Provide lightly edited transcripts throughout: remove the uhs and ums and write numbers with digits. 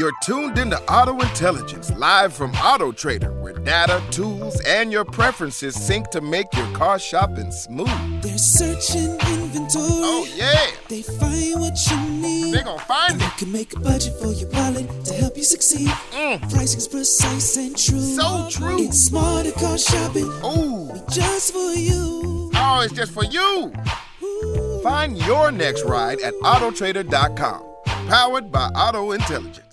You're tuned into Auto Intelligence, live from Auto Trader, where data, tools, and your preferences sync to make your car shopping smooth. They're searching inventory. Oh, yeah. They find what you need. They're gonna find it. You can make a budget for your wallet to help you succeed. Pricing's precise and true. So true. It's smarter car shopping. Ooh. Just for you. Oh, it's just for you. Ooh. Find your next ride at autotrader.com. Powered by Auto Intelligence.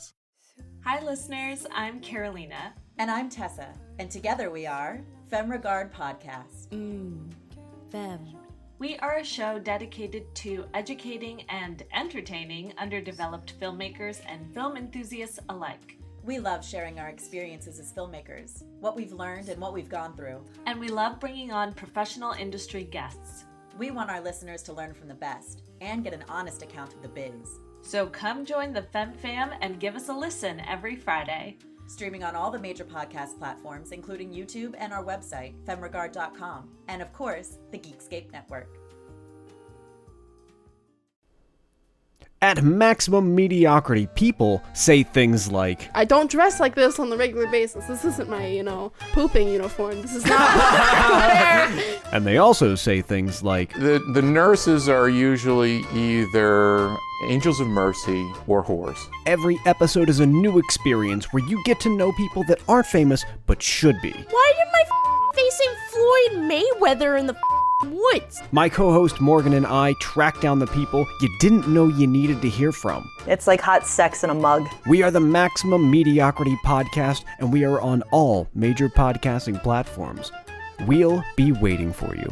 Hi listeners, I'm Carolina. And I'm Tessa, and together we are Femme Regard Podcast. Femme. We are a show dedicated to educating and entertaining underdeveloped filmmakers and film enthusiasts alike. We love sharing our experiences as filmmakers, what we've learned and what we've gone through. And we love bringing on professional industry guests. We want our listeners to learn from the best and get an honest account of the biz. So come join the Femme Fam and give us a listen every Friday. Streaming on all the major podcast platforms, including YouTube and our website, femregard.com, and of course, the Geekscape Network. At Maximum Mediocrity, people say things like, I don't dress like this on the regular basis. This isn't my, pooping uniform. This is not and they also say things like, The nurses are usually either angels of mercy or whores. Every episode is a new experience where you get to know people that aren't famous but should be. Why am I facing Floyd Mayweather in the woods? My co-host Morgan and I track down the people you didn't know you needed to hear from. It's like hot sex in a mug. We are the Maximum Mediocrity Podcast, and we are on all major podcasting platforms. We'll be waiting for you.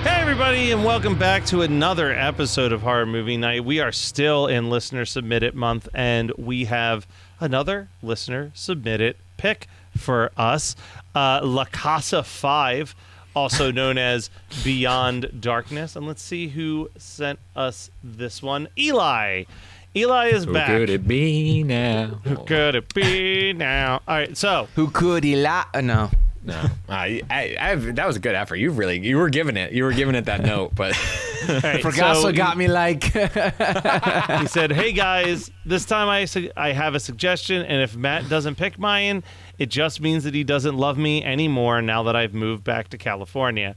Everybody, and welcome back to another episode of Horror Movie Night. We are still in Listener Submitted Month, and we have another Listener Submitted pick for us. La Casa 5, also known as Beyond Darkness. And let's see who sent us this one. Eli. Eli is back. Who could it be now? Who could it be now? All right, so. Who could Eli? No. That was a good effort. You were giving it that note, but right, Fragasso got me like. He said, "Hey guys, this time I have a suggestion, and if Matt doesn't pick mine, it just means that he doesn't love me anymore now that I've moved back to California.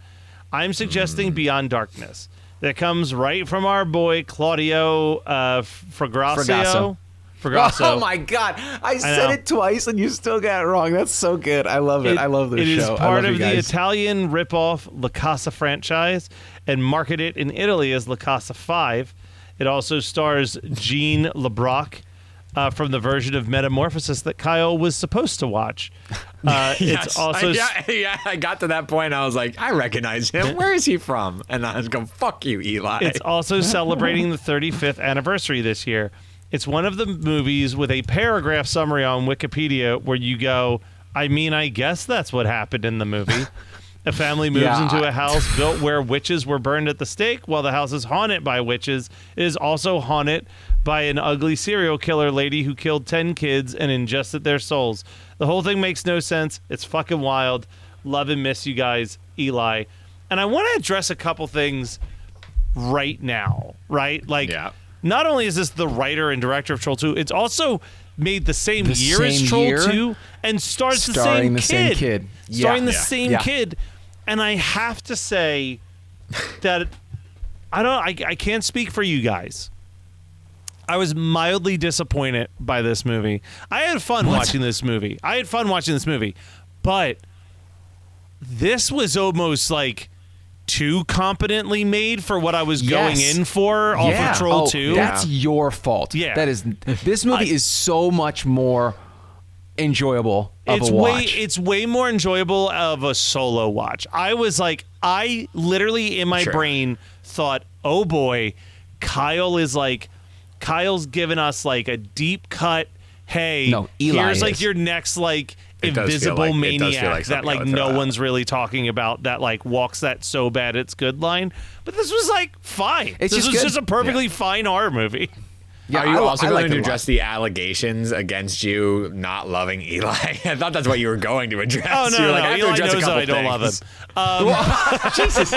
I'm suggesting Beyond Darkness. That comes right from our boy Claudio Fragasso. Oh my God! I said it twice and you still got it wrong. That's so good. I love it. I love this show. It is part of the Italian ripoff La Casa franchise and marketed in Italy as La Casa 5. It also stars Jean LeBrock from the version of Metamorphosis that Kyle was supposed to watch. It's also I got to that point. I was like, I recognize him. Where is he from? And I was going, fuck you, Eli. It's also celebrating the 35th anniversary this year. It's one of the movies with a paragraph summary on Wikipedia where you go, I guess that's what happened in the movie. A family moves into a house built where witches were burned at the stake. While the house is haunted by witches, it is also haunted by an ugly serial killer lady who killed 10 kids and ingested their souls. The whole thing makes no sense. It's fucking wild. Love and miss you guys, Eli. And I want to address a couple things right now, right? Not only is this the writer and director of Troll 2, it's also made the same year as Troll 2 and stars the same kid. Starring the same kid. And I have to say that I can't speak for you guys. I was mildly disappointed by this movie. I had fun watching this movie. But this was almost like too competently made for what I was going in for off of Troll 2. That's your fault. Yeah. This movie is so much more enjoyable of a watch. It's way more enjoyable of a solo watch. I was like, I literally in my brain thought, oh boy, Kyle's given us like a deep cut. Hey, here's like your next like invisible maniac that like no one's really talking about, that like walks that so bad it's good line. But this was like fine. This was just a perfectly fine horror movie. Yeah, are you also going to address the allegations against you not loving Eli? I thought that's what you were going to address. Oh, no, no. Eli knows that I don't love him. Jesus.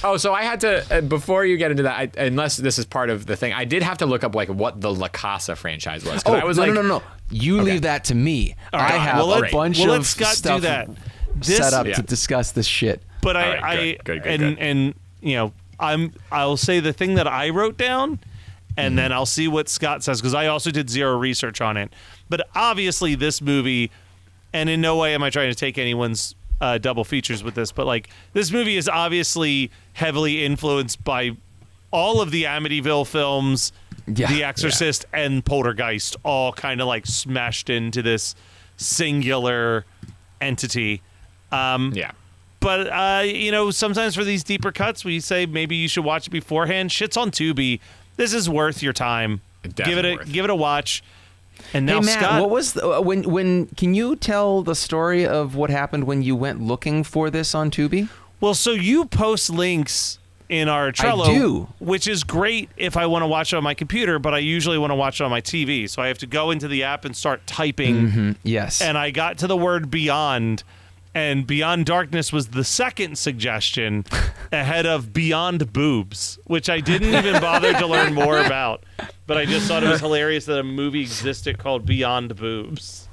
Oh, so I had to, before you get into that, unless this is part of the thing, I did have to look up like what the La Casa franchise was. Oh, I was no. You leave that to me. Right. I have a bunch of Scott stuff do that. set up to discuss this shit. But good. And you know, I'll say the thing that I wrote down, and then I'll see what Scott says, because I also did zero research on it. But obviously this movie, and in no way am I trying to take anyone's double features with this, but like this movie is obviously heavily influenced by all of the Amityville films, The Exorcist, and Poltergeist, all kind of like smashed into this singular entity. But you know, sometimes for these deeper cuts, we say maybe you should watch it beforehand. Shit's on Tubi. This is worth your time. Give it a watch. And now, hey, Matt, Scott, what was when? Can you tell the story of what happened when you went looking for this on Tubi? Well, so you post links in our Trello, I do, which is great if I want to watch it on my computer, but I usually want to watch it on my TV. So I have to go into the app and start typing. Yes. And I got to the word Beyond, and Beyond Darkness was the second suggestion ahead of Beyond Boobs, which I didn't even bother to learn more about. But I just thought it was hilarious that a movie existed called Beyond Boobs.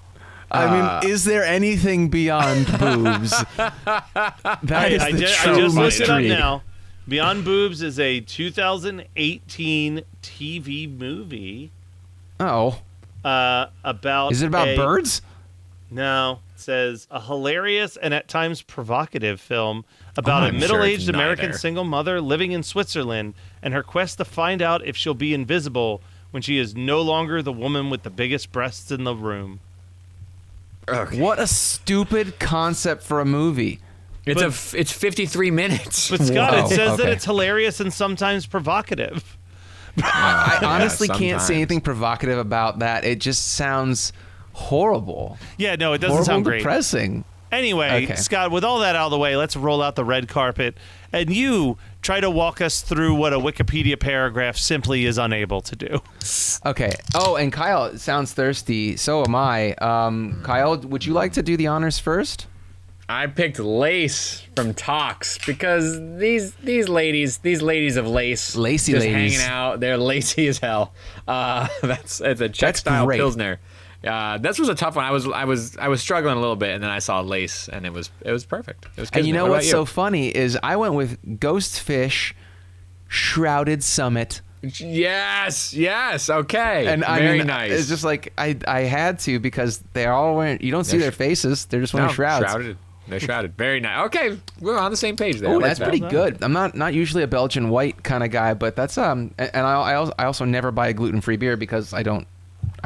I mean, is there anything beyond boobs? I just looked it up now. Beyond Boobs is a 2018 TV movie. Oh. About. Is it about birds? No. It says a hilarious and at times provocative film about a middle-aged American single mother living in Switzerland and her quest to find out if she'll be invisible when she is no longer the woman with the biggest breasts in the room. Okay. What a stupid concept for a movie. It's 53 minutes. But Scott, it says that it's hilarious and sometimes provocative. I honestly can't say anything provocative about that. It just sounds horrible. Yeah, no, it doesn't sound great. Depressing. Anyway, Scott, with all that out of the way, let's roll out the red carpet, and you try to walk us through what a Wikipedia paragraph simply is unable to do. Okay. Oh, and Kyle sounds thirsty. So am I. Kyle, would you like to do the honors first? I picked Lace from Talks because these ladies of Lace, lacy just ladies, hanging out. They're lacy as hell. It's a Czech style Pilsner. This was a tough one. I was struggling a little bit, and then I saw Lace, and it was perfect. It was good. And you know what's so funny is I went with Ghostfish, Shrouded Summit. Yes, okay. And very nice. nice. It's just like I had to because they all wearing. You don't see their faces; they're just wearing shrouds. They're shrouded. Very nice. Okay, we're on the same page there. Oh, that's pretty good. I'm not usually a Belgian white kind of guy, but that's and I also never buy a gluten-free beer because I'm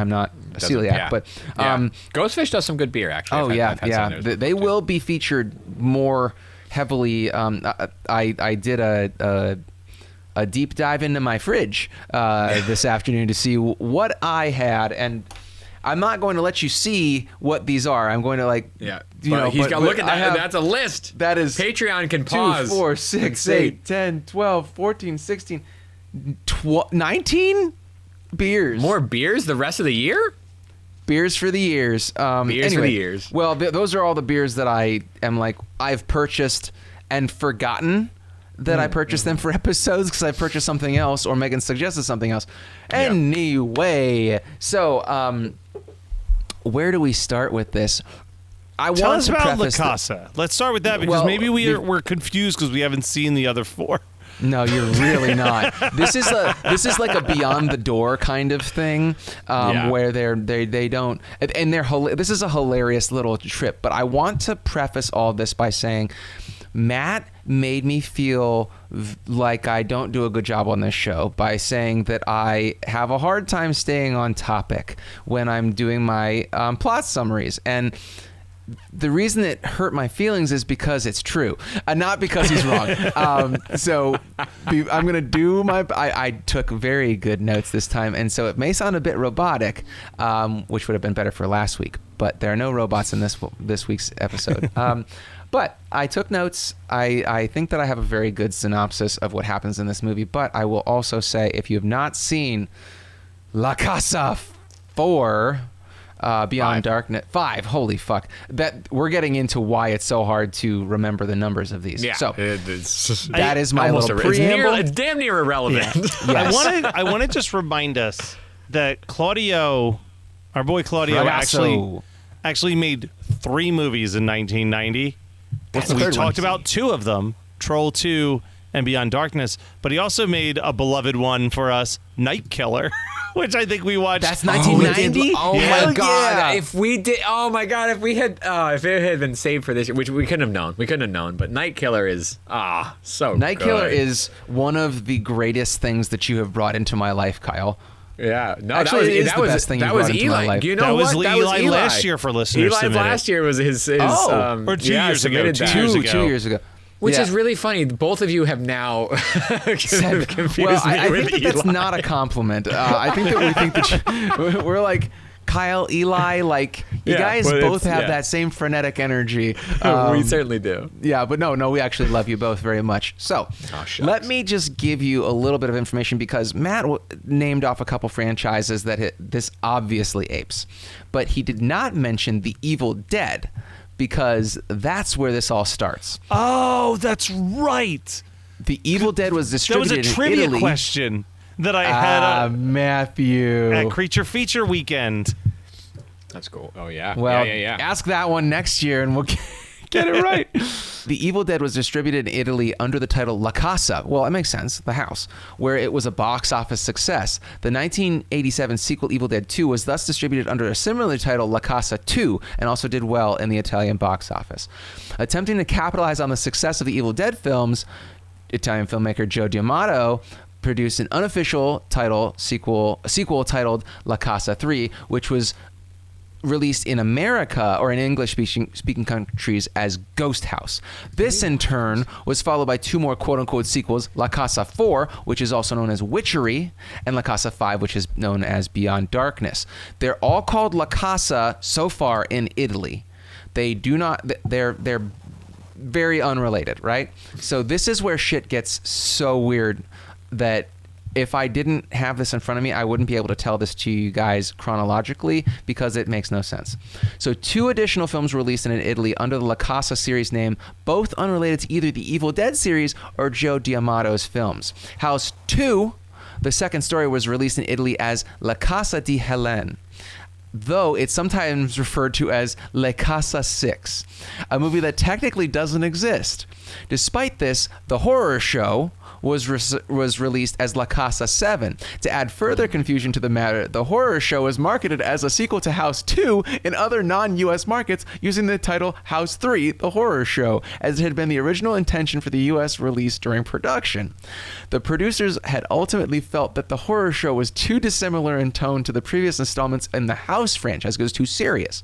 not a celiac. But Ghostfish does some good beer actually. I've had they will be featured more heavily. I did a deep dive into my fridge this afternoon to see what I had, and I'm not going to let you see what these are. I'm going to look at that. That's a list. That is Patreon can pause. 2, 4, 6, 8, 10, 12, 14, 16, 19 beers. More beers the rest of the year? Beers for the years. For the years. Well, those are all the beers that I am I've purchased and forgotten that I purchased them for episodes because I purchased something else or Megan suggested something else. Anyway, so where do we start with this? Tell us about La Casa. Let's start with that because maybe we're confused because we haven't seen the other four. No, you're really not. This is like a beyond the door kind of thing, where they don't, and this is a hilarious little trip. But I want to preface all this by saying, Matt made me feel like I don't do a good job on this show by saying that I have a hard time staying on topic when I'm doing my plot summaries. And the reason it hurt my feelings is because it's true, not because he's wrong. So I'm going to do my... I took very good notes this time, and so it may sound a bit robotic, which would have been better for last week, but there are no robots in this week's episode. But I took notes. I think that I have a very good synopsis of what happens in this movie, but I will also say, if you have not seen La Casa 4... Beyond Darkness 5, holy fuck, that we're getting into why it's so hard to remember the numbers of these. So that is my little preamble. It's damn near irrelevant. Yeah. Yes. I want to just remind us that Claudio, our boy Claudio, Fragasso. actually made 3 movies in 1990. We talked about 2 of them, Troll 2 and Beyond Darkness, but he also made a beloved one for us, Night Killer. Which I think we watched. That's 1990. Oh my god! If we did, oh my god! If we had, if it had been saved for this year, which we couldn't have known. We couldn't have known. But Night Killer is so. Night good. Killer is one of the greatest things that you have brought into my life, Kyle. Yeah, no, actually, that was the best thing you brought into my life. You know that was Eli last year for listeners. Eli last year was his or 2 years ago. 2 years ago. Which is really funny. Both of you have now confused me with I think Eli. that's not a compliment. I think that we think that we're like Kyle, Eli, like you guys both have that same frenetic energy. We certainly do. Yeah, but no, we actually love you both very much. So let me just give you a little bit of information because Matt named off a couple franchises that this obviously apes, but he did not mention The Evil Dead, because that's where this all starts. Oh, that's right. The Evil Dead was distributed in Italy. That was a trivia question that I had Matthew. at Creature Feature Weekend. That's cool. Oh, yeah. Well, yeah. Ask that one next year and we'll get it right. The Evil Dead was distributed in Italy under the title La Casa. Well, it makes sense, the house, where it was a box office success. The 1987 sequel Evil Dead 2 was thus distributed under a similar title, La Casa 2, and also did well in the Italian box office. Attempting to capitalize on the success of the Evil Dead films, Italian filmmaker Joe D'Amato produced an unofficial sequel titled La Casa 3, which was released in America or in English-speaking countries as Ghost House. This, in turn, was followed by 2 more quote-unquote sequels, La Casa 4, which is also known as Witchery, and La Casa 5, which is known as Beyond Darkness. They're all called La Casa so far in Italy. They're very unrelated, right? So this is where shit gets so weird that if I didn't have this in front of me, I wouldn't be able to tell this to you guys chronologically because it makes no sense. So 2 additional films were released in Italy under the La Casa series name, both unrelated to either the Evil Dead series or Joe D'Amato's films. House 2, the second story, was released in Italy as La Casa di Helen, though it's sometimes referred to as La Casa 6, a movie that technically doesn't exist. Despite this, the horror show was released as La Casa 7. To add further confusion to the matter, the horror show was marketed as a sequel to House 2 in other non-U.S. markets using the title House 3, The Horror Show, as it had been the original intention for the U.S. release during production. The producers had ultimately felt that the horror show was too dissimilar in tone to the previous installments in the House franchise, it was too serious,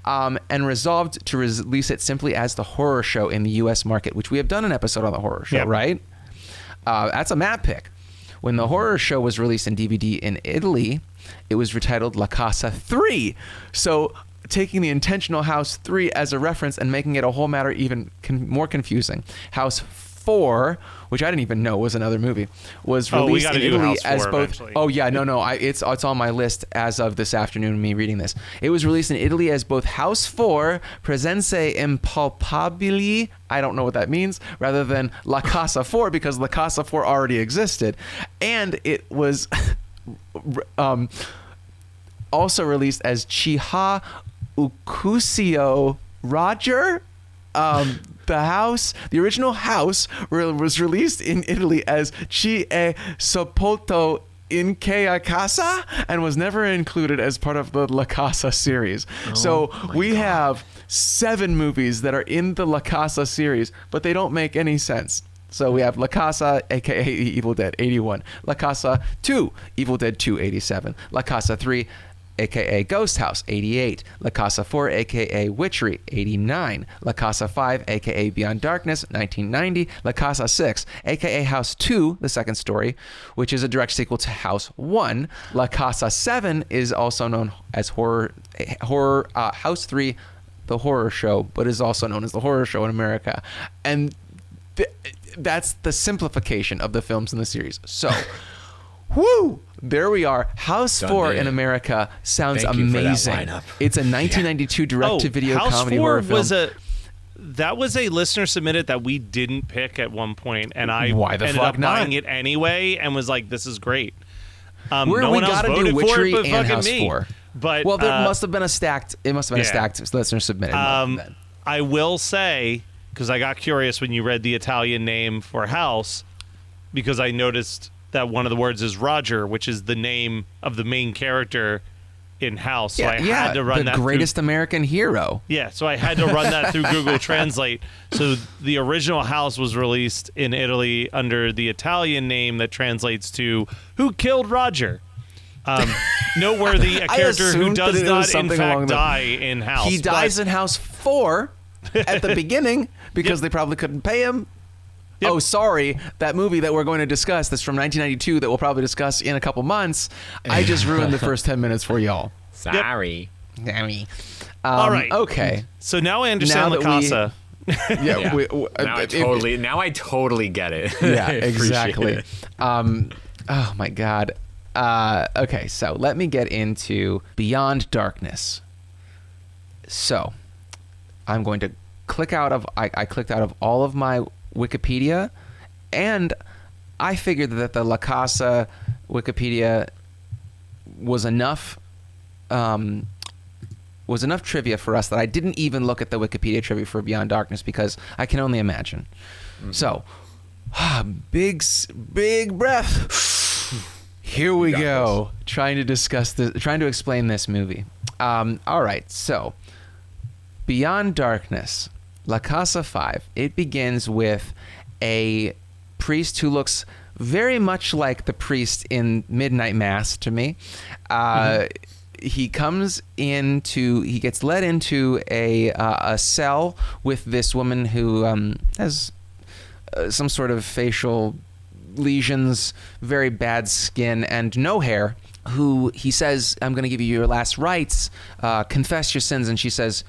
and resolved to release it simply as The Horror Show in the U.S. market, which we have done an episode on The Horror Show, right? That's a Matt pick. When The Horror Show was released in DVD in Italy, it was retitled La Casa 3. So taking the intentional House 3 as a reference and making it a whole matter even more confusing. House 4, which I didn't even know was another movie, was released in Italy as both. Eventually. Oh yeah, no, it's on my list as of this afternoon. Me reading this, it was released in Italy as both House 4, Presenze Impalpabili. I don't know what that means, rather than La Casa 4 because La Casa 4 already existed, and it was also released as Chiha Ukusio Roger. The original House was released in Italy as Chi e Sepolto in Casa and was never included as part of the La Casa series. So we have 7 movies that are in the La Casa series, but they don't make any sense. So we have La Casa, aka Evil Dead, 81. La Casa 2, Evil Dead 2, 87. La Casa 3, aka Ghost House, 88. La Casa 4, aka Witchery, 89. La Casa 5, aka Beyond Darkness, 1990. La Casa 6, aka House 2, the second story, which is a direct sequel to House 1. La Casa 7 is also known as House 3, the horror show, but is also known as the horror show in America. And that's the simplification of the films in the series. So, whoo! There we are. House 4 in America sounds amazing. It's a 1992 direct-to-video comedy horror film. That was a listener submitted that we didn't pick at one point, and I ended up buying it anyway and was like, "This is great." No one else voted for it, but fucking me. But well, there must have been a stacked. It must have been a stacked listener submitted. I will say, because I got curious when you read the Italian name for House, because I noticed that one of the words is Roger, which is the name of the main character in House. So I had to run the greatest American hero. Yeah, so I had to run that through Google Translate. So the original House was released in Italy under the Italian name that translates to "Who Killed Roger?" Noteworthy, a character who does not in fact die in House. He dies in House 4 at the beginning because they probably couldn't pay him. Yep. Oh, sorry. That movie that we're going to discuss, that's from 1992, that we'll probably discuss in a couple months. I just ruined the first 10 minutes for y'all. Sorry. Yep. All right. Okay. So now I understand La Casa. Now I totally get it. Yeah, exactly. Oh my God. Okay, so let me get into Beyond Darkness. So I'm going to click out of, I clicked out of all of my Wikipedia, and I figured that the La Casa Wikipedia was enough trivia for us that I didn't even look at the Wikipedia trivia for Beyond Darkness because I can only imagine. Mm-hmm. So, big breath. Here we go. Trying to explain this movie. All right, so Beyond Darkness, La Casa 5. It begins with a priest who looks very much like the priest in Midnight Mass to me. He gets led into a cell with this woman who has some sort of facial lesions, very bad skin, and no hair, who he says, "I'm going to give you your last rites, confess your sins," and she says,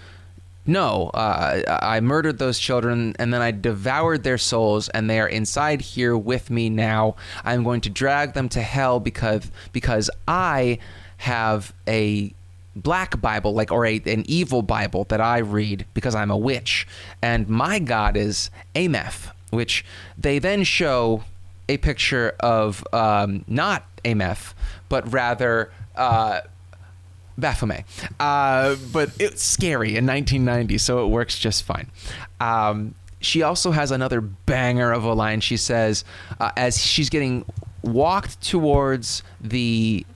"No, I murdered those children, and then I devoured their souls, and they are inside here with me now. I'm going to drag them to hell because I have a black Bible, or an evil Bible that I read because I'm a witch, and my God is Ameth," which they then show a picture of not Ameth, but rather Baphomet. But it's scary in 1990, so it works just fine. She also has another banger of a line. She says, as she's getting walked towards the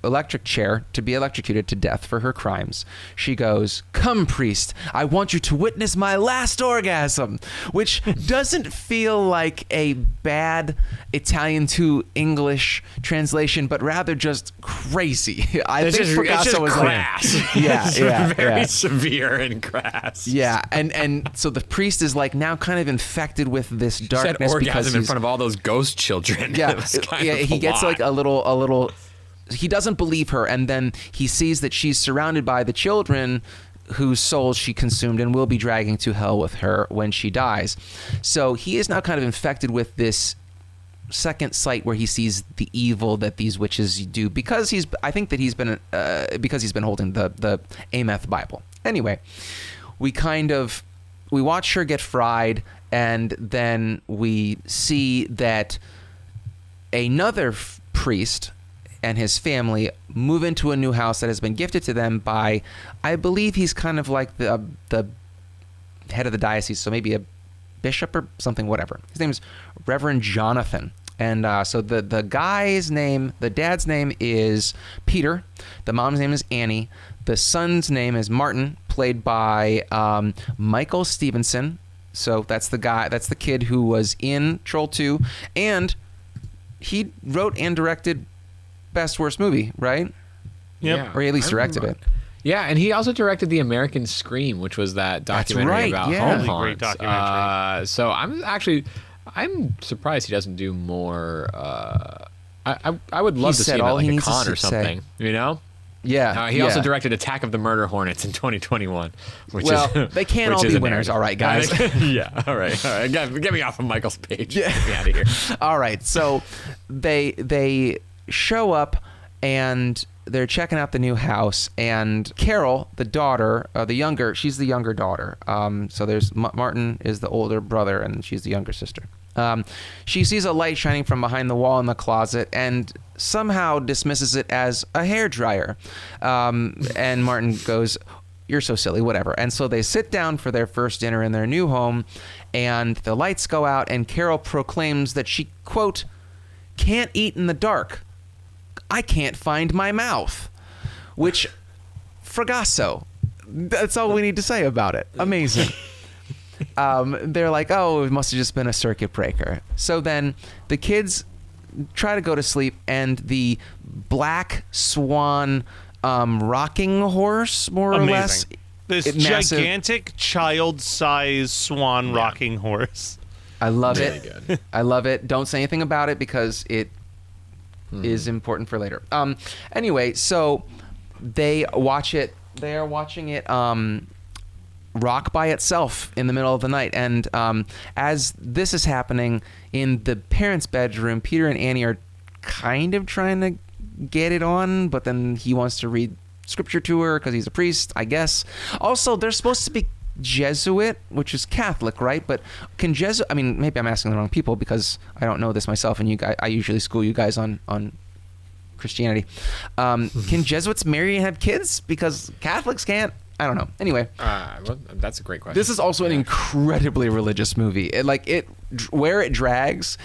electric chair to be electrocuted to death for her crimes, she goes, "Come, priest, I want you to witness my last orgasm," which doesn't feel like a bad Italian to English translation, but rather just crazy. I think Fragasso was crass. Very severe and crass. Yeah, and so the priest is like now kind of infected with this darkness because in front of all those ghost children. Yeah, he gets like a little. He doesn't believe her, and then he sees that she's surrounded by the children whose souls she consumed and will be dragging to hell with her when she dies. So he is now kind of infected with this second sight where he sees the evil that these witches do because he's been holding the Ameth Bible. Anyway, we watch her get fried, and then we see that another priest and his family move into a new house that has been gifted to them by, I believe he's kind of like the head of the diocese, so maybe a bishop or something, whatever. His name is Reverend Jonathan. And so the dad's name is Peter. The mom's name is Annie. The son's name is Martin, played by Michael Stephenson. So that's the kid who was in Troll 2. And he wrote and directed Best Worst Movie, right? Yeah. Or he at least directed it. Yeah, and he also directed The American Scream, which was that documentary about home haunts. Great documentary. So I'm surprised he doesn't do more. I would love to see him at like a con or something. You know? Yeah. He also directed Attack of the Murder Hornets in 2021. They can't all be winners, all right, guys. Yeah, all right. Get me off of Michael's page. Get me out of here. All right, so they show up and they're checking out the new house, and Carol, the daughter, she's the younger daughter. So there's Martin is the older brother, and she's the younger sister. She sees a light shining from behind the wall in the closet and somehow dismisses it as a hairdryer. And Martin goes, "You're so silly, whatever." And so they sit down for their first dinner in their new home, and the lights go out, and Carol proclaims that she, quote, "can't eat in the dark. I can't find my mouth," which, Fragasso. That's all we need to say about it. Amazing. They're like, "Oh, it must have just been a circuit breaker." So then the kids try to go to sleep, and the black swan rocking horse, more or less. This gigantic child-sized swan rocking horse. I love it. Good. I love it. Don't say anything about it because it is important for later. Anyway, so they watch it. They are watching it rock by itself in the middle of the night. And as this is happening in the parents' bedroom, Peter and Annie are kind of trying to get it on, but then he wants to read scripture to her because he's a priest, I guess. Also, they're supposed to be Jesuit, which is Catholic, right? But can Jesuit, I mean, maybe I'm asking the wrong people because I don't know this myself, and you guys, I usually school you guys on Christianity. Can Jesuits marry and have kids? Because Catholics can't. I don't know. Anyway, well, that's a great question. This is also an incredibly religious movie. Where it drags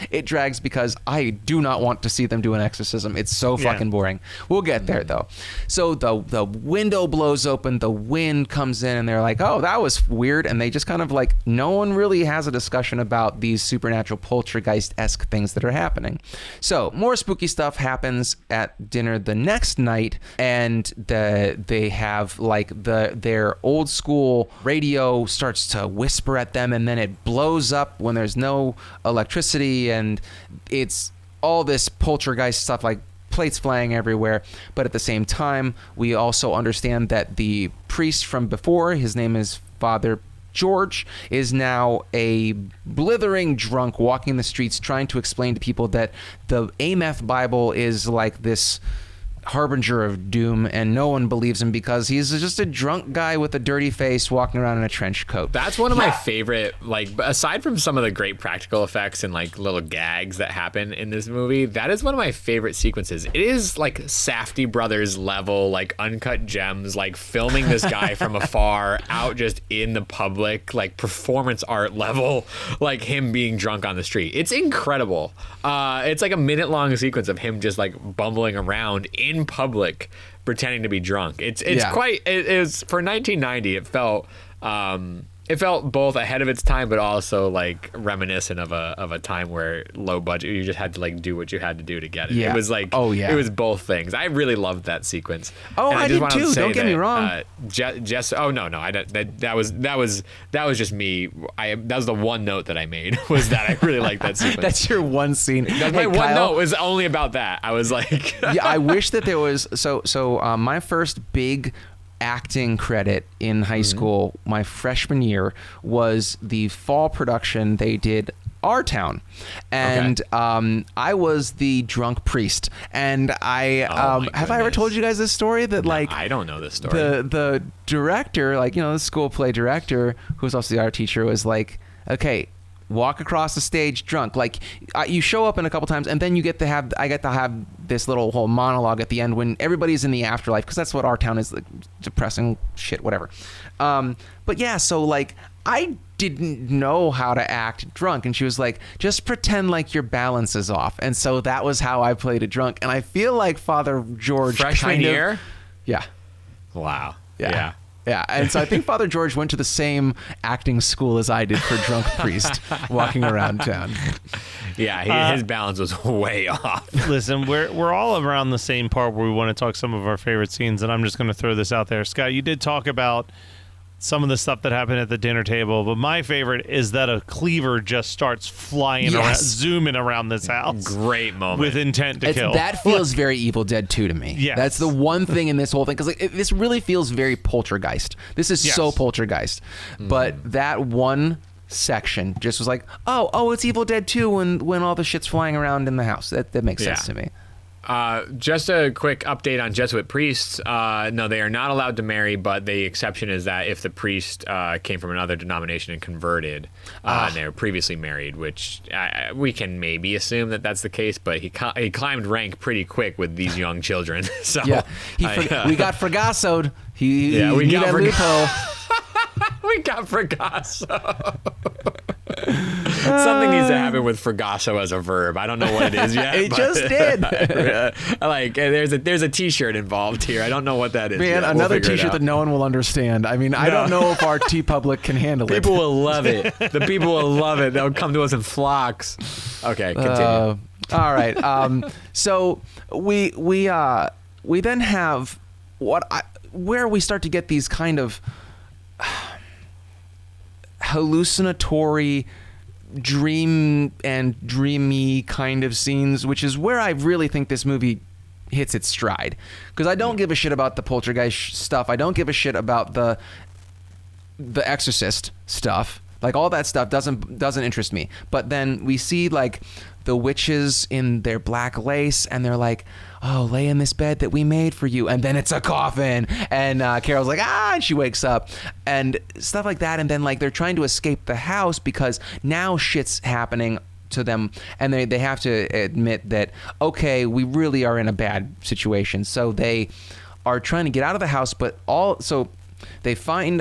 because I do not want to see them do an exorcism. It's so fucking boring. We'll get there though. So the window blows open, the wind comes in, and they're like, "Oh, that was weird." And they just kind of like, no one really has a discussion about these supernatural poltergeist-esque things that are happening. So more spooky stuff happens at dinner the next night, and they have like their old school radio starts to whisper at them, and then it blows up when there's no electricity, and it's all this poltergeist stuff, like plates flying everywhere. But at the same time, we also understand that the priest from before, his name is Father George, is now a blithering drunk walking the streets trying to explain to people that the Ameth Bible is like this harbinger of doom, and no one believes him because he's just a drunk guy with a dirty face walking around in a trench coat. That's one of my favorite, like, aside from some of the great practical effects and like little gags that happen in this movie, that is one of my favorite sequences. It is like Safdie Brothers level, like Uncut Gems, like filming this guy from afar out just in the public, like performance art level, like him being drunk on the street. It's incredible. It's like a minute-long sequence of him just like bumbling around in public pretending to be drunk. It is for 1990. It felt both ahead of its time, but also like reminiscent of a time where low budget, you just had to like do what you had to do to get it. It was like, it was both things. I really loved that sequence. Oh, I did too. Don't get me wrong. That was just me. That was the one note that I made, was that I really liked that sequence. That's your one scene. My one note was only about that. I was like, I wish that there was my first big acting credit in high school, my freshman year, was the fall production they did, Our Town, and I was the drunk priest, and I have I ever told you guys this story that like I don't know this story. The director, like, you know, the school play director, who was also the art teacher, was like, okay, walk across the stage drunk. Like, you show up in a couple times, and then I get to have this little whole monologue at the end when everybody's in the afterlife, because that's what Our Town is, like, depressing shit, whatever. But yeah, so like I didn't know how to act drunk, and she was like, just pretend like your balance is off. And so that was how I played it drunk. And I feel like Father George freshman year. Yeah. Wow. Yeah. And so I think Father George went to the same acting school as I did for drunk priest walking around town. Yeah, his balance was way off. Listen, we're all around the same part where we want to talk some of our favorite scenes, and I'm just going to throw this out there. Scott, you did talk about some of the stuff that happened at the dinner table, but my favorite is that a cleaver just starts flying around, zooming around this house. Great moment. With intent to kill. That feels very Evil Dead 2 to me. Yes. That's the one thing in this whole thing, because this really feels very Poltergeist. This is so Poltergeist. But that one section just was like, oh, it's Evil Dead 2 when all the shit's flying around in the house. That makes sense to me. Just a quick update on Jesuit priests. No, they are not allowed to marry, but the exception is that if the priest came from another denomination and converted, and they were previously married, which we can maybe assume that that's the case, but he climbed rank pretty quick with these young children. So yeah, we got Fragasso'd. We got that loophole. We got Fragasso. Something needs to happen with Fragasso as a verb. I don't know what it is yet. It just did. Like there's a T-shirt involved here. I don't know what that is. Man, yet. another T-shirt that no one will understand. I mean, I don't know if our T-Public can handle it. People will love it. The people will love it. They'll come to us in flocks. Okay, continue. All right. So we then have where we start to get these kind of hallucinatory dreamy kind of scenes, which is where I really think this movie hits its stride, because I don't give a shit about the poltergeist stuff. I don't give a shit about the Exorcist stuff. Like, all that stuff doesn't interest me. But then we see like the witches in their black lace, and they're like, oh, lay in this bed that we made for you, and then it's a coffin, and Carol's like, and she wakes up, and stuff like that. And then like they're trying to escape the house because now shit's happening to them, and they have to admit that, okay, we really are in a bad situation. So they are trying to get out of the house, but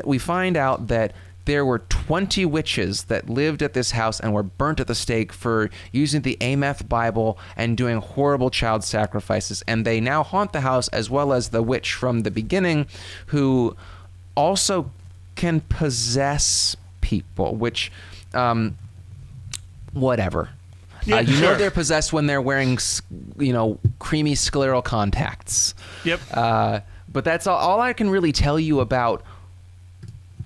we find out that there were 20 witches that lived at this house and were burnt at the stake for using the Ameth Bible and doing horrible child sacrifices. And they now haunt the house, as well as the witch from the beginning, who also can possess people, which, whatever. Yeah, sure. They're possessed when they're wearing, creamy scleral contacts. Yep. But that's all I can really tell you about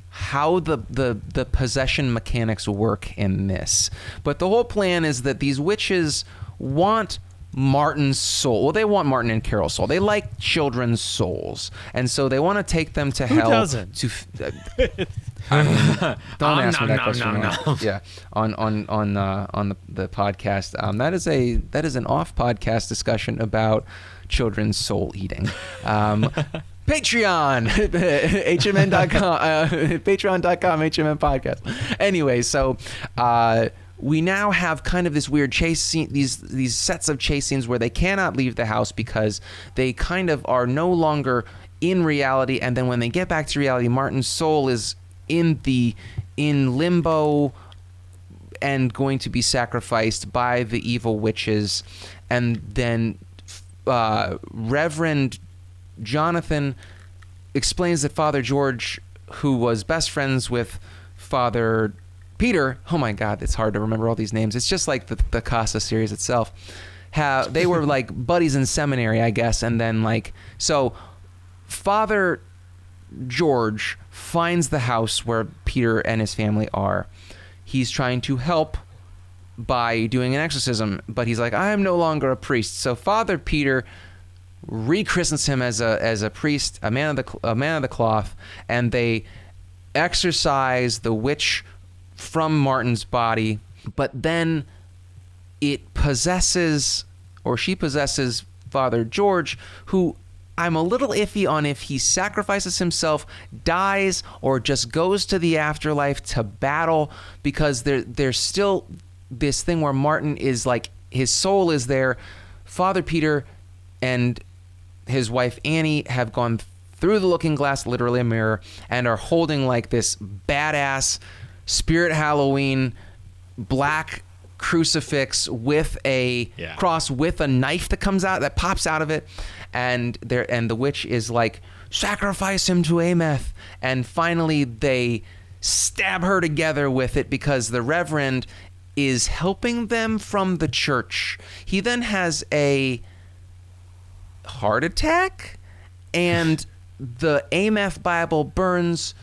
how the possession mechanics work in this. But the whole plan is that these witches want Martin's soul. Well, they want Martin and Carol's soul. They like children's souls, and so they want to take them to hell. Who doesn't? Don't ask me that question. No. Yeah, on the podcast. That is an off podcast discussion about children's soul eating. Patreon, hmn.com, patreon.com, HMN podcast. Anyway, so we now have kind of this weird chase scene, these sets of chase scenes where they cannot leave the house because they kind of are no longer in reality. And then when they get back to reality, Martin's soul is in limbo and going to be sacrificed by the evil witches. And then Reverend Jonathan explains that Father George, who was best friends with Father Peter, oh my God, it's hard to remember all these names. It's just like the Casa series itself. They were like buddies in seminary, I guess. And then so Father George finds the house where Peter and his family are. He's trying to help by doing an exorcism, but he's like, I am no longer a priest. So Father Peter rechristens him as a priest, a man of the cloth, and they exorcise the witch from Martin's body. But then she possesses Father George, who I'm a little iffy on if he sacrifices himself, dies, or just goes to the afterlife to battle, because there's still this thing where Martin is like, his soul is there. Father Peter and his wife Annie have gone through the looking glass, literally a mirror, and are holding like this badass Spirit Halloween black crucifix with a cross with a knife that pops out of it, and the witch is like, sacrifice him to Ameth, and finally they stab her together with it because the Reverend is helping them from the church. He then has a heart attack, and the Ameth Bible burns.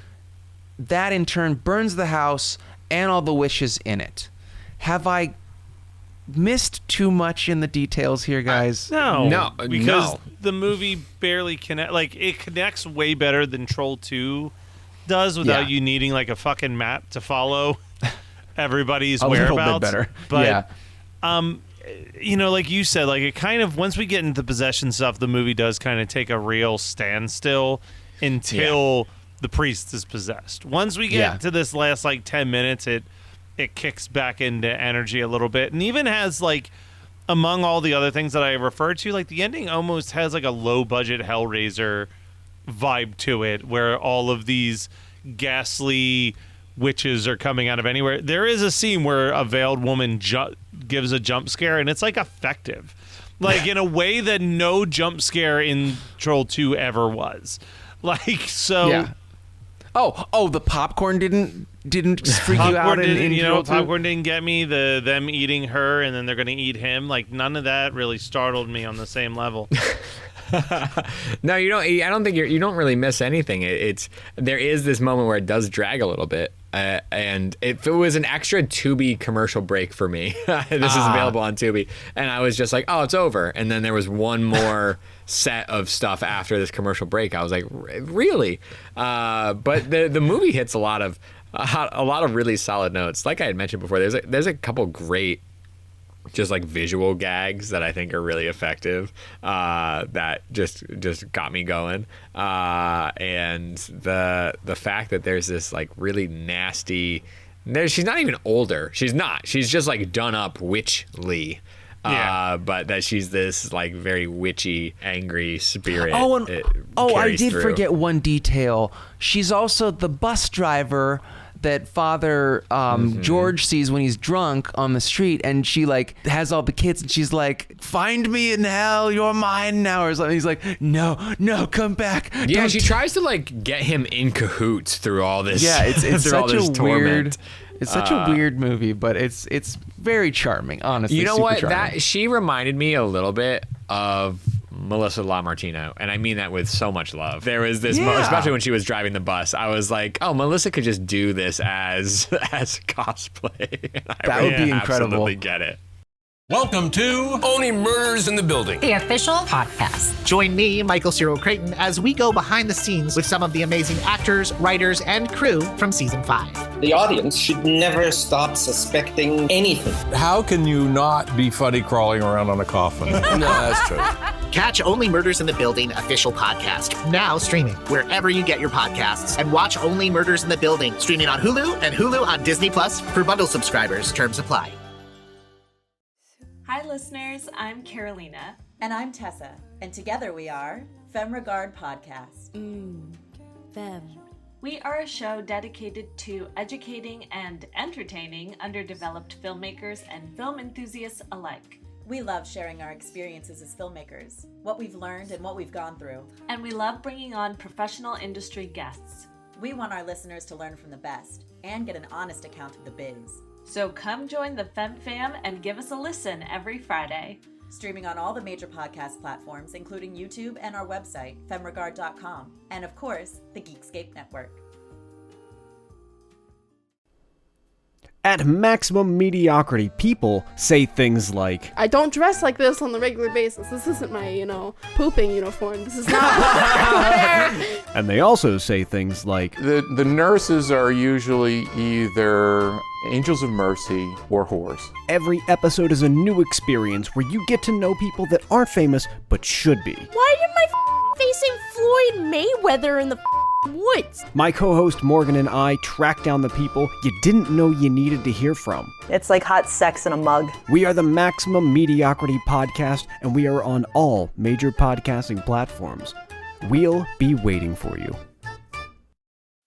That in turn burns the house and all the wishes in it. Have I missed too much in the details here, guys? No, because the movie barely it connects way better than Troll 2 does without you needing like a fucking map to follow everybody's whereabouts. A little bit better. But like you said, like it kind of, once we get into the possession stuff, the movie does kind of take a real standstill until the priest is possessed. Once we get to this last like 10 minutes, it kicks back into energy a little bit, and even has like, among all the other things that I referred to, like the ending almost has like a low budget Hellraiser vibe to it, where all of these ghastly witches are coming out of anywhere. There is a scene where a veiled woman gives a jump scare, and it's like effective, like in a way that no jump scare in Troll 2 ever was. Like, so. Yeah. Oh, the popcorn didn't freak you out in Troll 2? Popcorn didn't get me. Them eating her and then they're going to eat him. Like, none of that really startled me on the same level. No, you don't. I don't think you don't really miss anything. There is this moment where it does drag a little bit, and if it was an extra Tubi commercial break for me, this is available on Tubi, and I was just like, oh, it's over, and then there was one more set of stuff after this commercial break. I was like, really? But the movie hits a lot of really solid notes. Like I had mentioned before, there's a couple great just like visual gags that I think are really effective, that just got me going, and the fact that there's this like really nasty, she's not even older, she's just like done up witchly, but that she's this like very witchy, angry spirit. I did forget one detail. She's also the bus driver that Father George sees when he's drunk on the street, and she like has all the kids, and she's like, "Find me in hell, you're mine now," or something. He's like, "No, come back." Yeah, she tries to like get him in cahoots through all this. Yeah, it's such a torment. weird. It's such a weird movie, but it's very charming, honestly. You know super what? Charming. She reminded me a little bit of Melissa LaMartino, and I mean that with so much love. There was this, especially when she was driving the bus, I was like, oh, Melissa could just do this as cosplay. That would be incredible. Absolutely get it. Welcome to Only Murders in the Building, the official podcast. Join me, Michael Cyril Creighton, as we go behind the scenes with some of the amazing actors, writers, and crew from season 5. The audience should never stop suspecting anything. How can you not be funny crawling around on a coffin? No, that's true. Catch Only Murders in the Building official podcast, now streaming wherever you get your podcasts, and watch Only Murders in the Building streaming on Hulu and Hulu on Disney Plus for bundle subscribers. Terms apply. Hi, listeners. I'm Carolina. And I'm Tessa. And together we are Femme Regard Podcast. Femme. We are a show dedicated to educating and entertaining underdeveloped filmmakers and film enthusiasts alike. We love sharing our experiences as filmmakers, what we've learned and what we've gone through. And we love bringing on professional industry guests. We want our listeners to learn from the best and get an honest account of the biz. So come join the Femme Fam and give us a listen every Friday. Streaming on all the major podcast platforms, including YouTube and our website, femregard.com. And of course, the Geekscape Network. At Maximum Mediocrity, people say things like, I don't dress like this on the regular basis. This isn't my, pooping uniform. This is not. And they also say things like, The nurses are usually either angels of mercy or whores. Every episode is a new experience where you get to know people that aren't famous but should be. Why did my facing Floyd Mayweather in the woods? My co-host Morgan and I track down the people you didn't know you needed to hear from. It's like hot sex in a mug. We are the Maximum Mediocrity Podcast, and we are on all major podcasting platforms. We'll be waiting for you.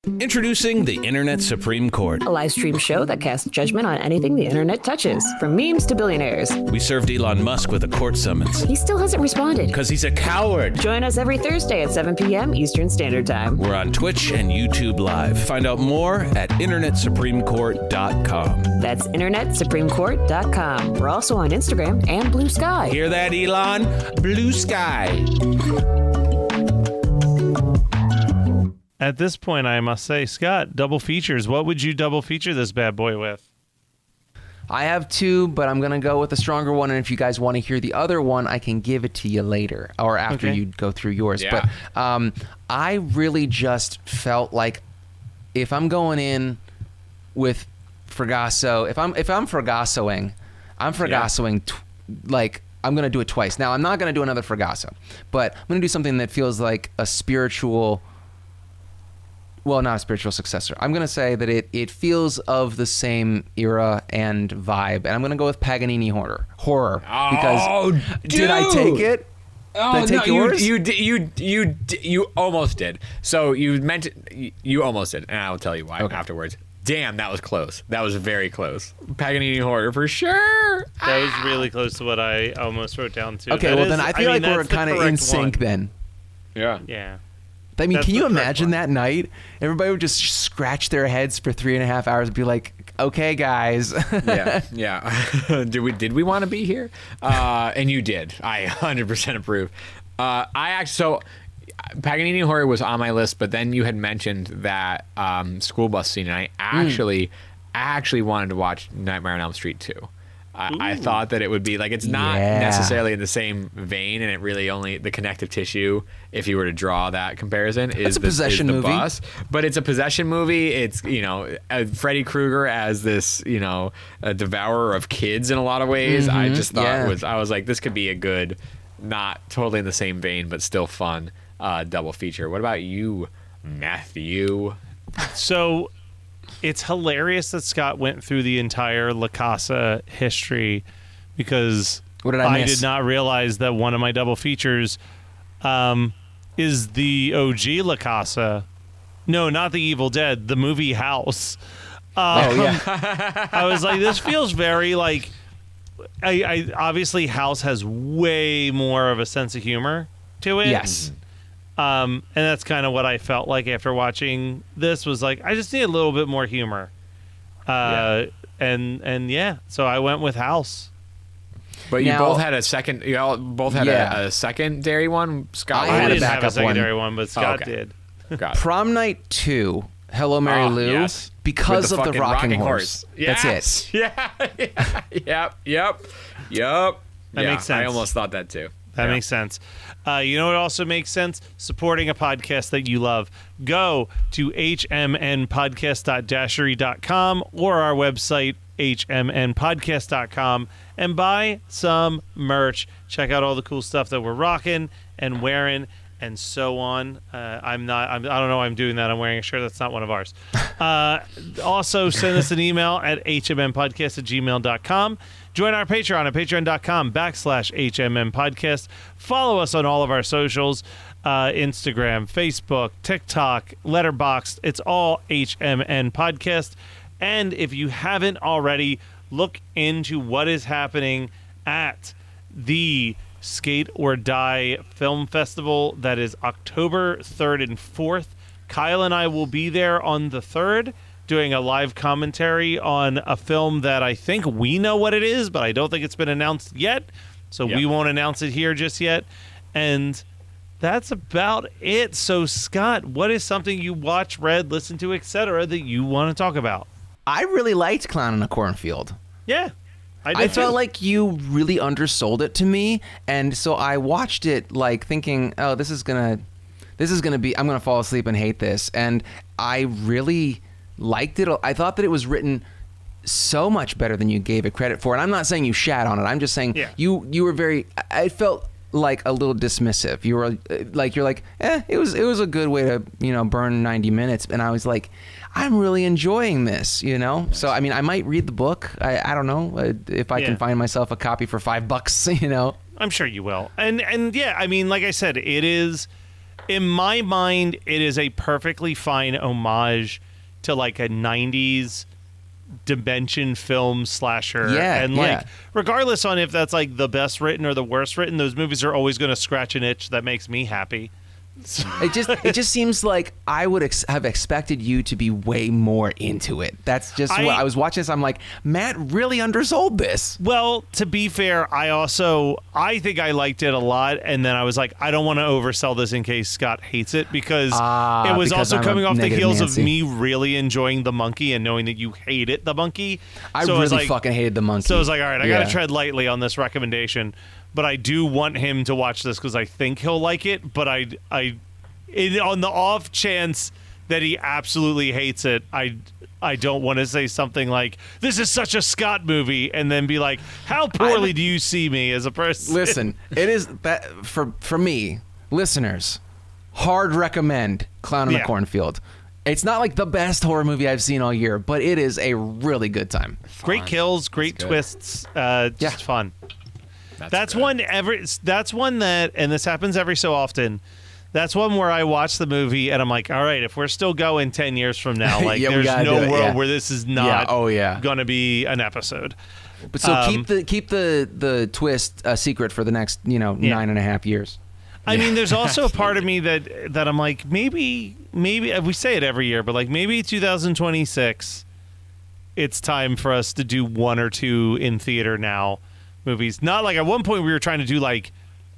Introducing the Internet Supreme Court, a live stream show that casts judgment on anything the internet touches, from memes to billionaires. We served Elon Musk with a court summons. He still hasn't responded. Because he's a coward. Join us every Thursday at 7 p.m. Eastern Standard Time. We're on Twitch and YouTube Live. Find out more at internetsupremecourt.com. That's internetsupremecourt.com. We're also on Instagram and Blue Sky. Hear that, Elon? Blue Sky. At this point, I must say, Scott, double features. What would you double feature this bad boy with? I have two, but I'm going to go with the stronger one. And if you guys want to hear the other one, I can give it to you later or after you go through yours. Yeah. But I really just felt like if I'm going in with Fragasso, if I'm Fragassoing, I'm going to do it twice. Now, I'm not going to do another Fragasso, but I'm going to do something that feels like a spiritual... Well, not a spiritual successor. I'm going to say that it feels of the same era and vibe. And I'm going to go with Paganini horror. Because did I take it? Oh, did I take yours? You almost did. So you almost did. And I'll tell you why afterwards. Damn, that was close. That was very close. Paganini horror for sure. That was really close to what I almost wrote down too. Okay, then I feel like we're kind of in sync then. Yeah. Yeah. I mean, can you imagine that night? Everybody would just scratch their heads for 3.5 hours and be like, okay, guys. Yeah. Did we want to be here? And you did. I 100% approve. Paganini horror was on my list, but then you had mentioned that school bus scene, and I actually wanted to watch Nightmare on Elm Street 2. I thought that it would be like, it's not necessarily in the same vein, and it really only the connective tissue, if you were to draw that comparison, is a possession the movie. bus. But it's a possession movie. It's Freddy Krueger as this a devourer of kids in a lot of ways. I just thought I was like, this could be a good, not totally in the same vein, but still fun double feature. What about you, Matthew? So it's hilarious that Scott went through the entire La Casa history, because what did I miss? did not realize that one of my double features is the OG La Casa. No, not the Evil Dead, the movie House. I was like, this feels very like... I obviously House has way more of a sense of humor to it. Yes. And that's kind of what I felt like after watching this, was like, I just need a little bit more humor. So I went with House. But you both had a second. You all both had a secondary one. Scott, I didn't have a secondary one, but Scott did. Prom Night 2, Hello Mary Lou, yes. because With of the rocking horse. Yes. That's it. Yep. That makes sense. I almost thought that too. That makes sense. You know what also makes sense? Supporting a podcast that you love. Go to hmnpodcast.dashery.com or our website, hmnpodcast.com, and buy some merch. Check out all the cool stuff that we're rocking and wearing and so on. I don't know why I'm doing that. I'm wearing a shirt that's not one of ours. Also, send us an email at hmnpodcast@gmail.com. Join our Patreon at patreon.com/HMM Podcast. Follow us on all of our socials, Instagram, Facebook, TikTok, Letterboxd. It's all HMN Podcast. And if you haven't already, look into what is happening at the Skate or Die Film Festival. That is October 3rd and 4th. Kyle and I will be there on the 3rd, doing a live commentary on a film that I think we know what it is, but I don't think it's been announced yet. So we won't announce it here just yet. And that's about it. So, Scott, what is something you watch, read, listen to, etc. that you want to talk about? I really liked Clown in a Cornfield. Yeah, I felt like you really undersold it to me, and so I watched it like thinking, oh, this is gonna be, I'm gonna fall asleep and hate this, and I really liked it. I thought that it was written so much better than you gave it credit for, and I'm not saying you shat on it. I'm just saying you were very. I felt like a little dismissive. You were like, it was a good way to burn 90 minutes, and I was like, I'm really enjoying this, So I mean, I might read the book. I don't know if I can find myself a copy for $5. I'm sure you will. And yeah, I mean, like I said, it is in my mind, it is a perfectly fine homage to like a 90s dimension film slasher. Yeah, and like regardless on if that's like the best written or the worst written, those movies are always going to scratch an itch that makes me happy. It just seems like I would have expected you to be way more into it. That's just what I was watching this. I'm like, Matt really undersold this. Well, to be fair, I think I liked it a lot, and then I was like, I don't want to oversell this in case Scott hates it because it was also coming off the heels of me really enjoying The Monkey and knowing that you hated The Monkey. I really fucking hated The Monkey. So I was like, all right, I got to tread lightly on this recommendation. But I do want him to watch this because I think he'll like it. But on the off chance that he absolutely hates it, I don't want to say something like, this is such a Scott movie, and then be like, how poorly do you see me as a person? Listen, it is that for me, listeners, hard recommend Clown in the Cornfield. It's not like the best horror movie I've seen all year, but it is a really good time. Great kills, great twists, just fun. That's one that, and this happens every so often, that's one where I watch the movie and I'm like, all right, if we're still going 10 years from now, like there's no world where this is not going to be an episode. But so keep the twist a secret for the next 9.5 years. I mean, there's also a part of me that I'm like, maybe we say it every year, but like maybe 2026, it's time for us to do one or two in theater now. Movies, not like at one point we were trying to do like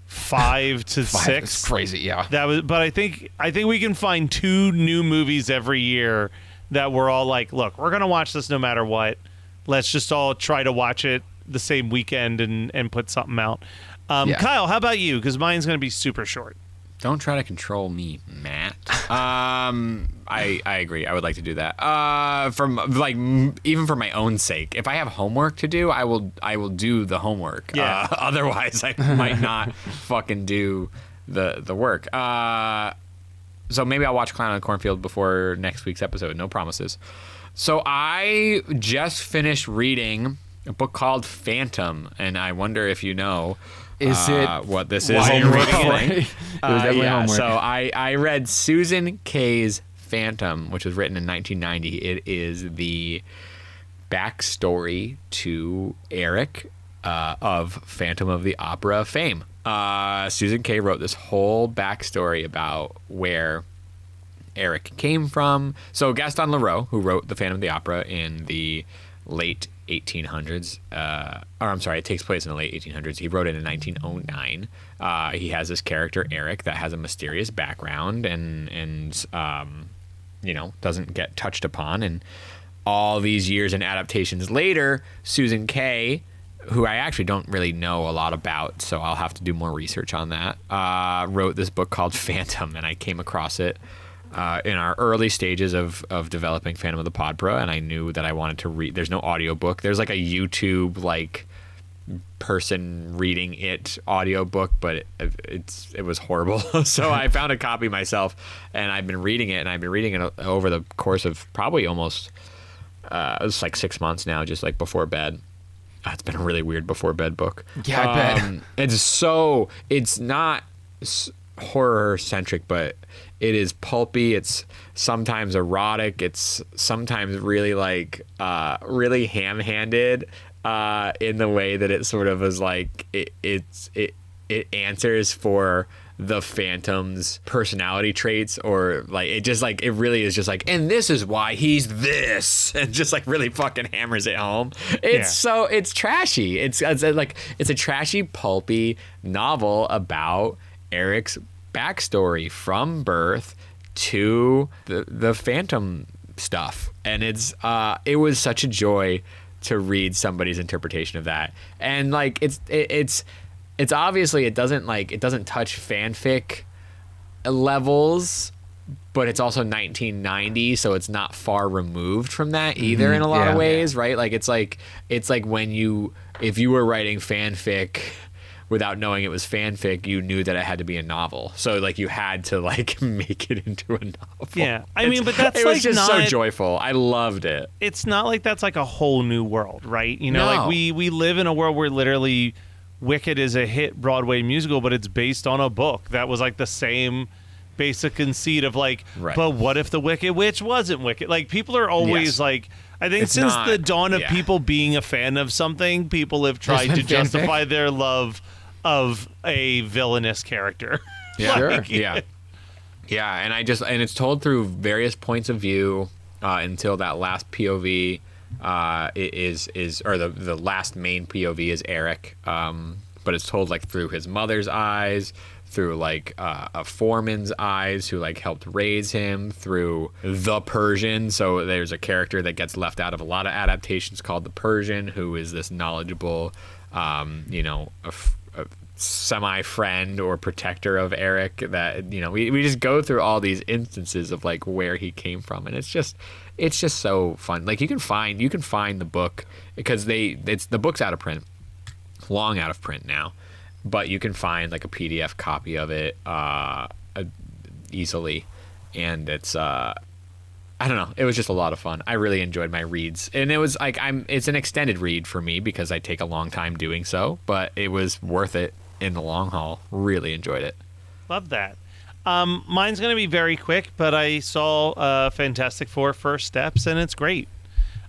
5 to 6. It's crazy, yeah. But I think we can find 2 new movies every year that we're all like, look, we're gonna watch this no matter what. Let's just all try to watch it the same weekend and put something out. Kyle, how about you? Because mine's gonna be super short. Don't try to control me, Matt. I agree. I would like to do that. Even for my own sake, if I have homework to do, I will do the homework. Yeah. Otherwise, I might not fucking do the work. So maybe I'll watch Clown in the Cornfield before next week's episode. No promises. So I just finished reading a book called Phantom, and I wonder if you know. Is it what this is? homework? It was definitely homework. So I read Susan Kay's Phantom, which was written in 1990. It is the backstory to Eric of Phantom of the Opera fame. Susan Kay wrote this whole backstory about where Eric came from. So Gaston Leroux, who wrote the Phantom of the Opera in the late 1800s, it takes place in the late 1800s. He wrote it in 1909. He has this character, Eric, that has a mysterious background and doesn't get touched upon. And all these years and adaptations later, Susan Kay, who I actually don't really know a lot about, so I'll have to do more research on that, wrote this book called Phantom, and I came across it in our early stages of developing Phantom of the Pod Pro, and I knew that I wanted to read. There's no audiobook. There's like a YouTube person reading it audiobook, but it was horrible. So I found a copy myself, and I've been reading it, over the course of probably almost it was like 6 months now, just like before bed. It's been a really weird before bed book. Yeah, I bet. It's not horror centric, but it is pulpy. It's sometimes erotic. It's sometimes really really ham-handed in the way that it sort of is like it answers for the Phantom's personality traits, or like it really is just like, and this is why he's this, and just like really fucking hammers it home. It's trashy. It's a trashy, pulpy novel about Eric's backstory from birth to the Phantom stuff, and it was such a joy to read somebody's interpretation of that. And like it's obviously it doesn't touch fanfic levels, but it's also 1990, so it's not far removed from that either in a lot of ways, right? Like it's like when if you were writing fanfic without knowing it was fanfic, you knew that it had to be a novel. So like you had to like make it into a novel. Yeah, I mean, but that's it was just so joyful. I loved it. It's not like that's like a whole new world, right? You know, No. like we live in a world where literally Wicked is a hit Broadway musical, but it's based on a book that was like the same basic conceit of like, but what if the Wicked Witch wasn't wicked? Like, people are always like, I think it's since the dawn of people being a fan of something, people have tried to justify their love of a villainous character. Yeah, yeah, and it's told through various points of view until that last POV or the last main POV is Eric, but it's told like through his mother's eyes, through like a foreman's eyes who like helped raise him, through the Persian. So there's a character that gets left out of a lot of adaptations called the Persian, who is this knowledgeable, a semi-friend or protector of Eric. That we just go through all these instances of like where he came from, and it's just so fun. Like you can find the book because the book's out of print, long out of print now. But you can find like a PDF copy of it easily, and it's I don't know. It was just a lot of fun. I really enjoyed my reads, and it was like it's an extended read for me because I take a long time doing so, but it was worth it in the long haul. Really enjoyed it. Love that. Mine's gonna be very quick, but I saw Fantastic Four: First Steps, and it's great.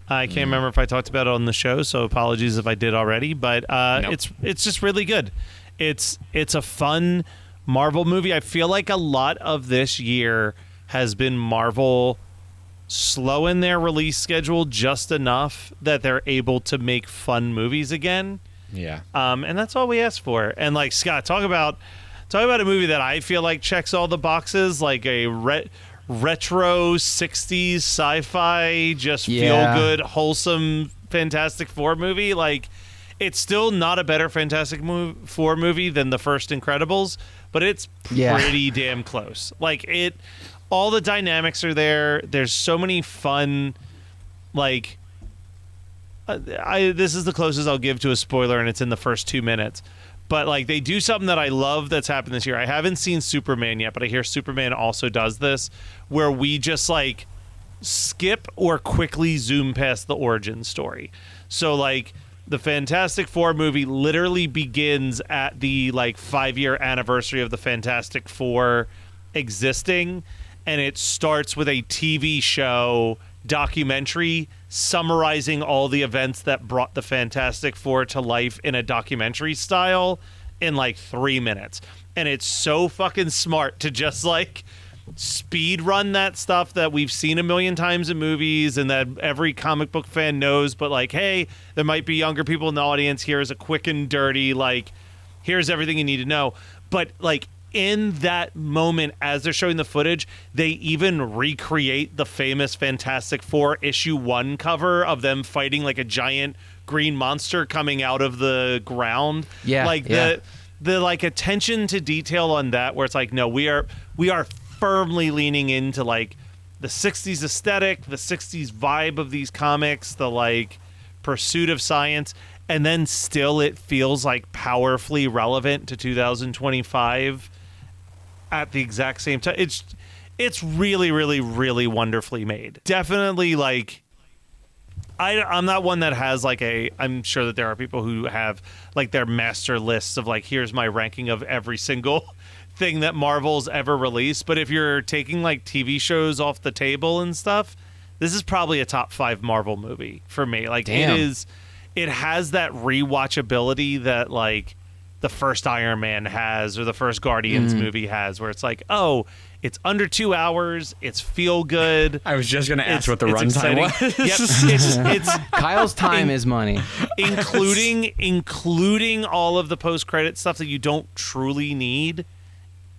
I can't remember if I talked about it on the show, so apologies if I did already. But it's just really good. It's a fun Marvel movie. I feel like a lot of this year has been Marvel slowing their release schedule just enough that they're able to make fun movies again. Yeah. And that's all we ask for. And like Scott, talk about a movie that I feel like checks all the boxes, like a retro 60s sci-fi, just feel good, wholesome Fantastic Four movie. Like, it's still not a better Fantastic Four movie than the first Incredibles, but it's pretty damn close. Like, all the dynamics are there. There's so many fun, like, this is the closest I'll give to a spoiler, and it's in the first 2 minutes. But like, they do something that I love that's happened this year. I haven't seen Superman yet, but I hear Superman also does this, where we just like skip or quickly zoom past the origin story. So like, the Fantastic Four movie literally begins at the like 5-year anniversary of the Fantastic Four existing, and it starts with a TV show documentary summarizing all the events that brought the Fantastic Four to life in a documentary style in like 3 minutes. And it's so fucking smart to just like speed run that stuff that we've seen a million times in movies and that every comic book fan knows, but like, hey, there might be younger people in the audience. Here's a quick and dirty, like, here's everything you need to know. But like, in that moment, as they're showing the footage, they even recreate the famous Fantastic Four issue 1 cover of them fighting like a giant green monster coming out of the ground. The like attention to detail on that, where it's like, no, we are firmly leaning into like the 60s aesthetic, the 60s vibe of these comics, the like pursuit of science, and then still it feels like powerfully relevant to 2025 at the exact same time. It's really, really, really wonderfully made. Definitely, like, I'm not one that has like I'm sure that there are people who have like their master lists of like, here's my ranking of every single thing that Marvel's ever released. But if you're taking like TV shows off the table and stuff, this is probably a top 5 Marvel movie for me. Like, it has that rewatchability that like the first Iron Man has, or the first Guardians movie has, where it's like, oh, it's under 2 hours, it's feel good. I was just going to ask what the runtime was. Yep, it's Kyle's time is money, including all of the post-credit stuff that you don't truly need.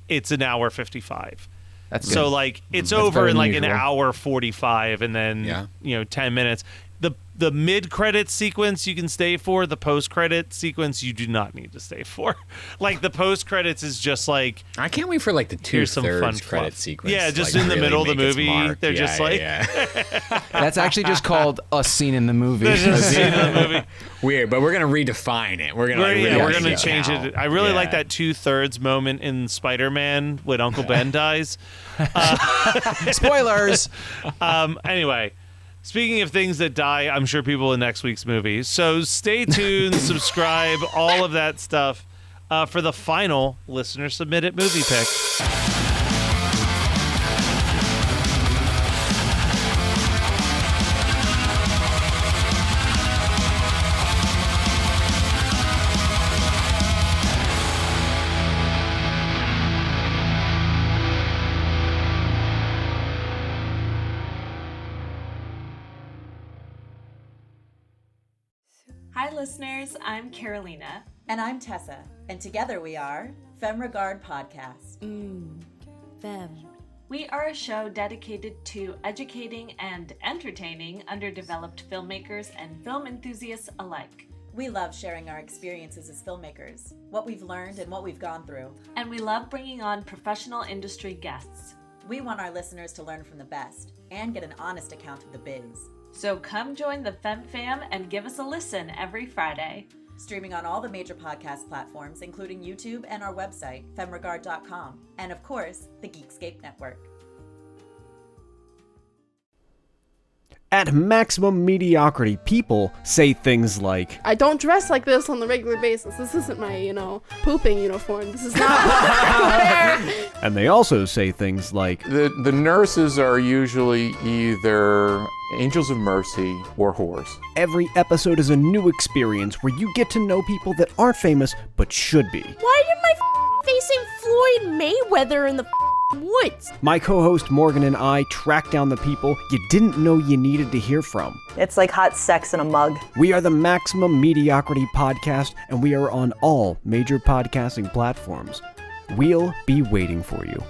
It's an hour 55. That's good. So like, it's over in like an hour 45, and then 10 minutes. The mid-credit sequence you can stay for. The post-credit sequence you do not need to stay for. Like, the post-credits is just like, I can't wait for like the 2/3 credit sequence. Yeah, just like, in the really middle of the movie. They're just like That's actually just called a scene in the movie. There's just a scene in the movie. Weird, but we're gonna redefine it. We're gonna change it. I really like that 2/3 moment in Spider-Man when Uncle Ben dies. Spoilers. Anyway, speaking of things that die, I'm sure people in next week's movie. So stay tuned, subscribe, all of that stuff for the final listener submitted movie pick. Hi, listeners. I'm Carolina. And I'm Tessa. And together we are Femme Regard Podcast. Femme. We are a show dedicated to educating and entertaining underdeveloped filmmakers and film enthusiasts alike. We love sharing our experiences as filmmakers, what we've learned and what we've gone through. And we love bringing on professional industry guests. We want our listeners to learn from the best and get an honest account of the biz. So come join the Femme Fam and give us a listen every Friday. Streaming on all the major podcast platforms, including YouTube and our website, femregard.com. And of course, the Geekscape Network. At Maximum Mediocrity, people say things like, I don't dress like this on the regular basis. This isn't my, pooping uniform. This is not what I wear. And they also say things like, The nurses are usually either angels of mercy or whores. Every episode is a new experience where you get to know people that aren't famous but should be. Why did my facing Floyd Mayweather in the woods? My co-host Morgan and I track down the people you didn't know you needed to hear from. It's like hot sex in a mug. We are the Maximum Mediocrity Podcast, and we are on all major podcasting platforms. We'll be waiting for you.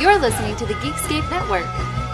You're listening to the Geekscape Network.